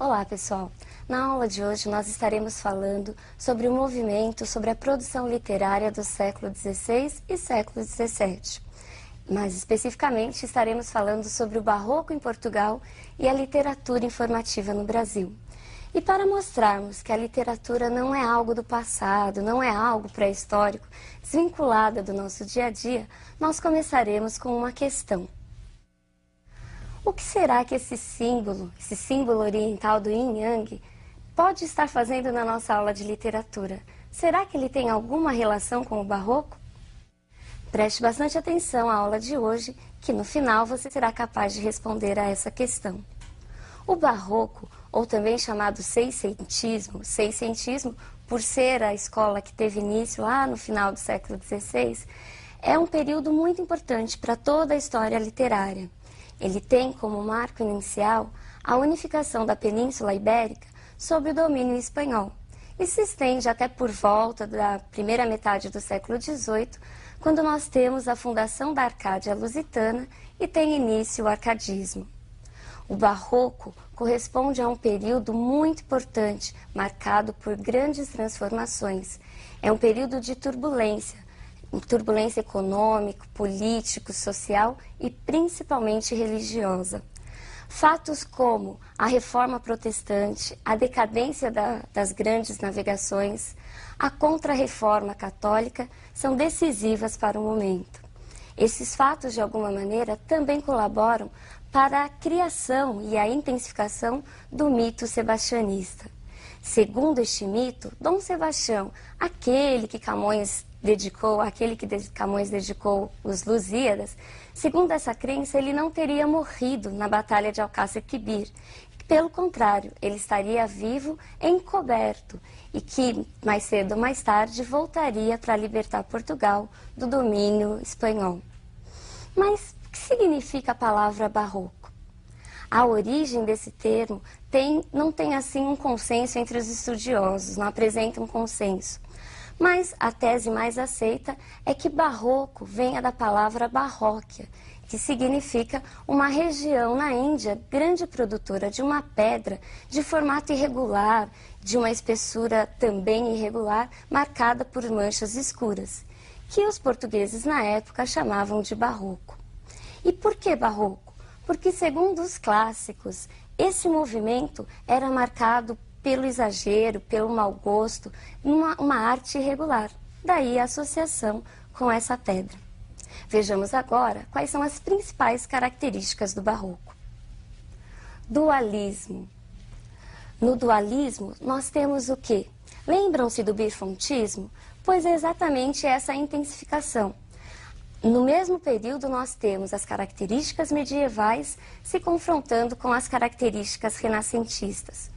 Olá, pessoal! Na aula de hoje nós estaremos falando sobre o movimento sobre a produção literária do século XVI e século XVII. Mais especificamente, estaremos falando sobre o Barroco em Portugal e a literatura informativa no Brasil. E para mostrarmos que a literatura não é algo do passado, não é algo pré-histórico, desvinculada do nosso dia a dia, nós começaremos com uma questão. O que será que esse símbolo oriental do Yin Yang, pode estar fazendo na nossa aula de literatura? Será que ele tem alguma relação com o Barroco? Preste bastante atenção à aula de hoje, que no final você será capaz de responder a essa questão. O Barroco, ou também chamado seiscentismo por ser a escola que teve início lá no final do século XVI, é um período muito importante para toda a história literária. Ele tem como marco inicial a unificação da Península Ibérica sob o domínio espanhol e se estende até por volta da primeira metade do século XVIII, quando nós temos a fundação da Arcádia Lusitana e tem início o arcadismo. O Barroco corresponde a um período muito importante, marcado por grandes transformações. É um período de turbulência econômica, político, social e principalmente religiosa. Fatos como a reforma protestante, a decadência das grandes navegações, a contra-reforma católica são decisivas para o momento. Esses fatos, de alguma maneira, também colaboram para a criação e a intensificação do mito sebastianista. Segundo este mito, Dom Sebastião, aquele que Camões dedicou os Lusíadas, segundo essa crença, ele não teria morrido na Batalha de Alcácer Quibir. Pelo contrário, ele estaria vivo, encoberto, e que, mais cedo ou mais tarde, voltaria para libertar Portugal do domínio espanhol. Mas o que significa a palavra barroco? A origem desse termo não tem assim um consenso entre os estudiosos, não apresenta um consenso. Mas a tese mais aceita é que barroco venha da palavra Barróquia, que significa uma região na Índia grande produtora de uma pedra de formato irregular, de uma espessura também irregular, marcada por manchas escuras, que os portugueses na época chamavam de barroco. E por que barroco? Porque, segundo os clássicos, esse movimento era marcado pelo exagero, pelo mau gosto, uma arte irregular. Daí a associação com essa pedra. Vejamos agora quais são as principais características do Barroco. Dualismo. No dualismo, nós temos o quê? Lembram-se do bifontismo? Pois é exatamente essa intensificação. No mesmo período, nós temos as características medievais se confrontando com as características renascentistas.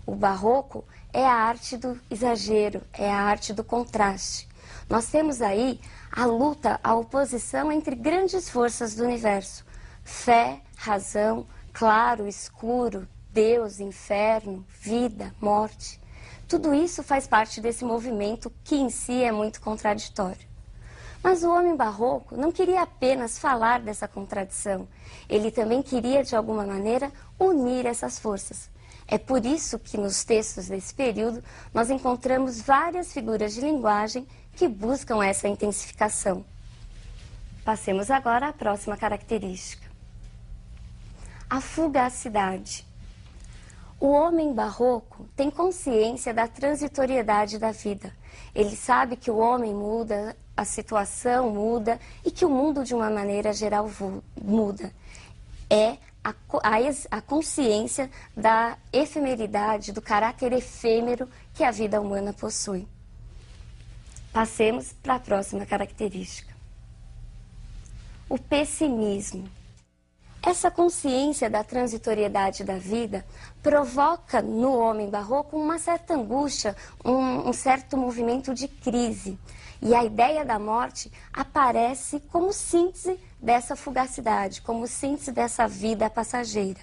O Barroco é a arte do exagero, é a arte do contraste. Nós temos aí a luta, a oposição entre grandes forças do universo. Fé, razão, claro, escuro, Deus, inferno, vida, morte. Tudo isso faz parte desse movimento que em si é muito contraditório. Mas o homem barroco não queria apenas falar dessa contradição. Ele também queria, de alguma maneira, unir essas forças. É por isso que nos textos desse período nós encontramos várias figuras de linguagem que buscam essa intensificação. Passemos agora à próxima característica. A fugacidade. O homem barroco tem consciência da transitoriedade da vida. Ele sabe que o homem muda, a situação muda e que o mundo de uma maneira geral muda. É a consciência da efemeridade, do caráter efêmero que a vida humana possui. Passemos para a próxima característica. O pessimismo. Essa consciência da transitoriedade da vida provoca no homem barroco uma certa angústia, um certo movimento de crise. E a ideia da morte aparece como síntese dessa fugacidade, como síntese dessa vida passageira.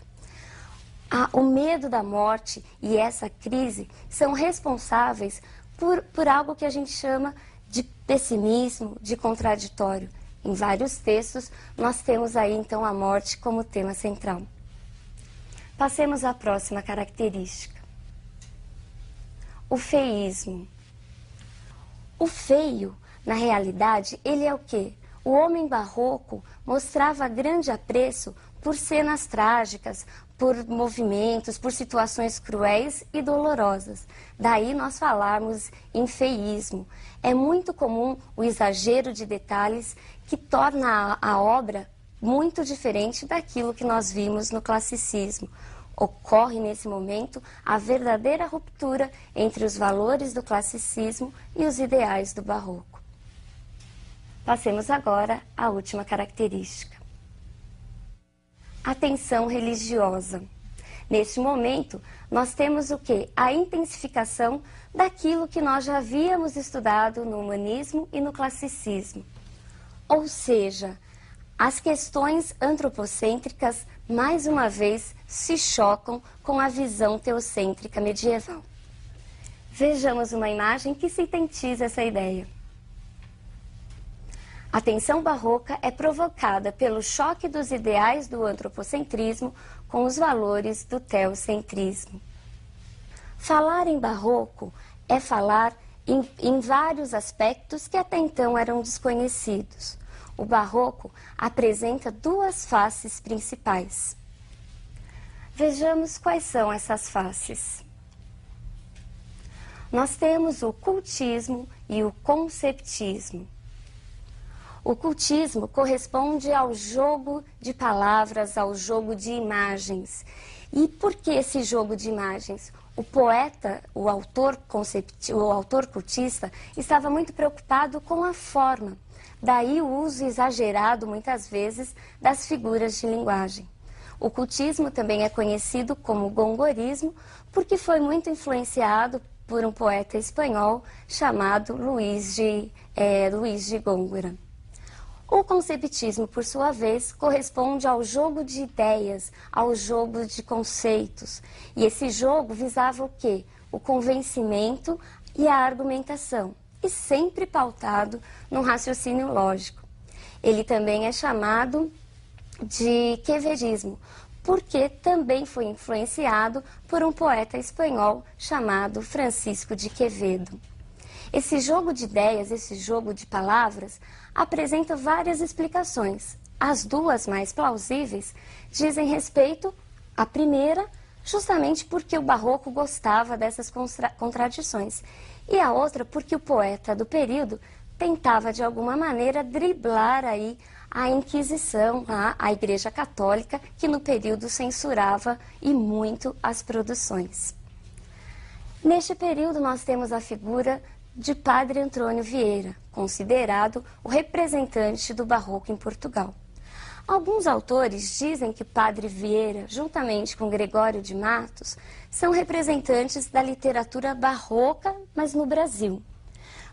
O medo da morte e essa crise são responsáveis por algo que a gente chama de pessimismo, de contraditório. Em vários textos, nós temos aí, então, a morte como tema central. Passemos à próxima característica. O feísmo. O feio, na realidade, ele é o quê? O homem barroco mostrava grande apreço por cenas trágicas, por movimentos, por situações cruéis e dolorosas. Daí nós falarmos em feísmo. É muito comum o exagero de detalhes que torna a obra muito diferente daquilo que nós vimos no classicismo. Ocorre nesse momento a verdadeira ruptura entre os valores do classicismo e os ideais do barroco. Passemos agora à última característica. A tensão religiosa. Neste momento, nós temos o quê? A intensificação daquilo que nós já havíamos estudado no humanismo e no classicismo. Ou seja, as questões antropocêntricas, mais uma vez, se chocam com a visão teocêntrica medieval. Vejamos uma imagem que sintetiza essa ideia. A tensão barroca é provocada pelo choque dos ideais do antropocentrismo com os valores do teocentrismo. Falar em barroco é falar em vários aspectos que até então eram desconhecidos. O barroco apresenta duas faces principais. Vejamos quais são essas faces. Nós temos o cultismo e o conceptismo. O cultismo corresponde ao jogo de palavras, ao jogo de imagens. E por que esse jogo de imagens? O poeta, o autor cultista, estava muito preocupado com a forma. Daí o uso exagerado, muitas vezes, das figuras de linguagem. O cultismo também é conhecido como gongorismo, porque foi muito influenciado por um poeta espanhol chamado Luís de Góngora. O conceptismo, por sua vez, corresponde ao jogo de ideias, ao jogo de conceitos. E esse jogo visava o quê? O convencimento e a argumentação, e sempre pautado num raciocínio lógico. Ele também é chamado de queverismo, porque também foi influenciado por um poeta espanhol chamado Francisco de Quevedo. Esse jogo de ideias, esse jogo de palavras, apresenta várias explicações. As duas mais plausíveis dizem respeito à primeira, justamente porque o barroco gostava dessas contradições, e a outra porque o poeta do período tentava de alguma maneira driblar aí a Inquisição, a Igreja Católica, que no período censurava e muito as produções. Neste período nós temos a figura de Padre Antônio Vieira, considerado o representante do barroco em Portugal. Alguns autores dizem que Padre Vieira, juntamente com Gregório de Matos, são representantes da literatura barroca, mas no Brasil.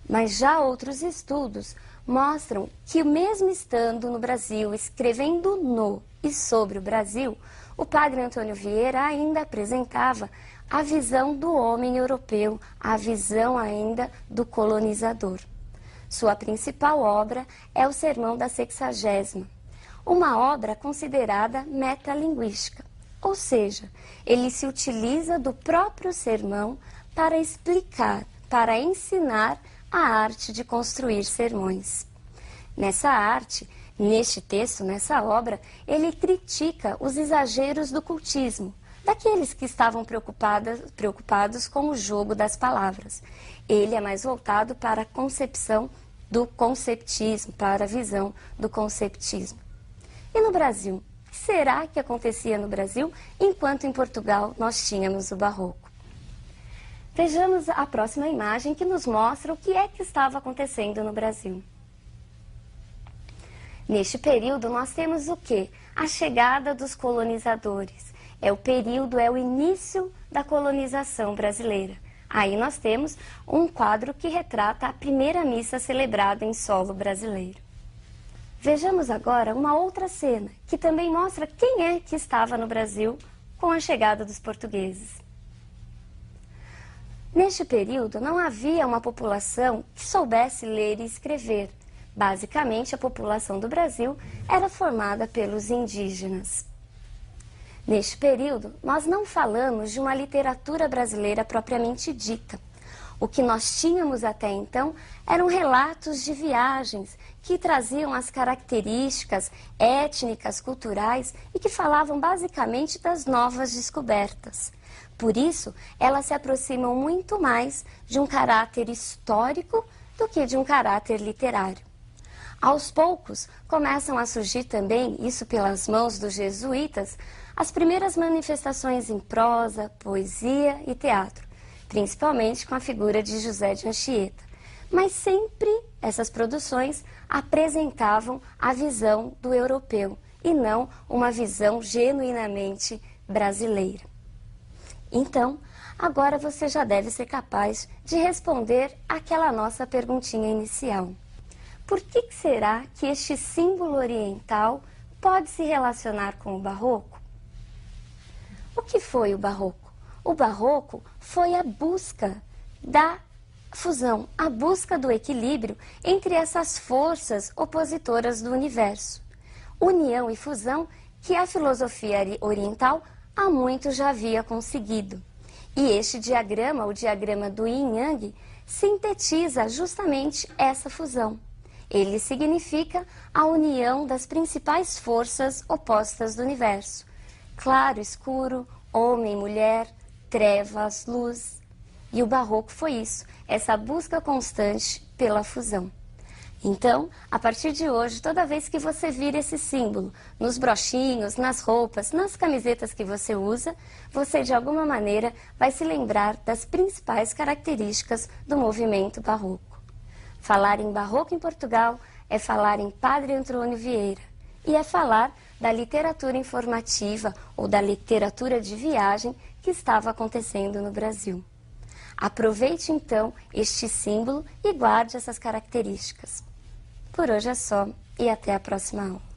Mas já outros estudos mostram que, mesmo estando no Brasil, escrevendo no e sobre o Brasil, o Padre Antônio Vieira ainda apresentava a visão do homem europeu, a visão ainda do colonizador. Sua principal obra é o Sermão da Sexagésima, uma obra considerada metalinguística, ou seja, ele se utiliza do próprio sermão para explicar, para ensinar a arte de construir sermões. Nessa arte, neste texto, nessa obra, ele critica os exageros do cultismo, daqueles que estavam preocupados com o jogo das palavras. Ele é mais voltado para a concepção do conceptismo, para a visão do conceptismo. E no Brasil? O que será que acontecia no Brasil, enquanto em Portugal nós tínhamos o barroco? Vejamos a próxima imagem que nos mostra o que é que estava acontecendo no Brasil. Neste período nós temos o quê? A chegada dos colonizadores. É o início da colonização brasileira. Aí nós temos um quadro que retrata a primeira missa celebrada em solo brasileiro. Vejamos agora uma outra cena, que também mostra quem é que estava no Brasil com a chegada dos portugueses. Neste período não havia uma população que soubesse ler e escrever. Basicamente, a população do Brasil era formada pelos indígenas. Neste período, nós não falamos de uma literatura brasileira propriamente dita. O que nós tínhamos até então eram relatos de viagens que traziam as características étnicas, culturais e que falavam basicamente das novas descobertas. Por isso, elas se aproximam muito mais de um caráter histórico do que de um caráter literário. Aos poucos, começam a surgir também, isso pelas mãos dos jesuítas, as primeiras manifestações em prosa, poesia e teatro, principalmente com a figura de José de Anchieta. Mas sempre essas produções apresentavam a visão do europeu e não uma visão genuinamente brasileira. Então, agora você já deve ser capaz de responder aquela nossa perguntinha inicial. Por que será que este símbolo oriental pode se relacionar com o Barroco? O que foi o Barroco? O Barroco foi a busca da fusão, a busca do equilíbrio entre essas forças opositoras do universo. União e fusão que a filosofia oriental há muito já havia conseguido. E este diagrama, o diagrama do Yin-Yang, sintetiza justamente essa fusão. Ele significa a união das principais forças opostas do universo. Claro, escuro, homem, mulher, trevas, luz. E o Barroco foi isso, essa busca constante pela fusão. Então, a partir de hoje, toda vez que você vir esse símbolo nos brochinhos, nas roupas, nas camisetas que você usa, você de alguma maneira vai se lembrar das principais características do movimento barroco. Falar em barroco em Portugal é falar em Padre Antônio Vieira e é falar da literatura informativa ou da literatura de viagem que estava acontecendo no Brasil. Aproveite então este símbolo e guarde essas características. Por hoje é só e até a próxima aula.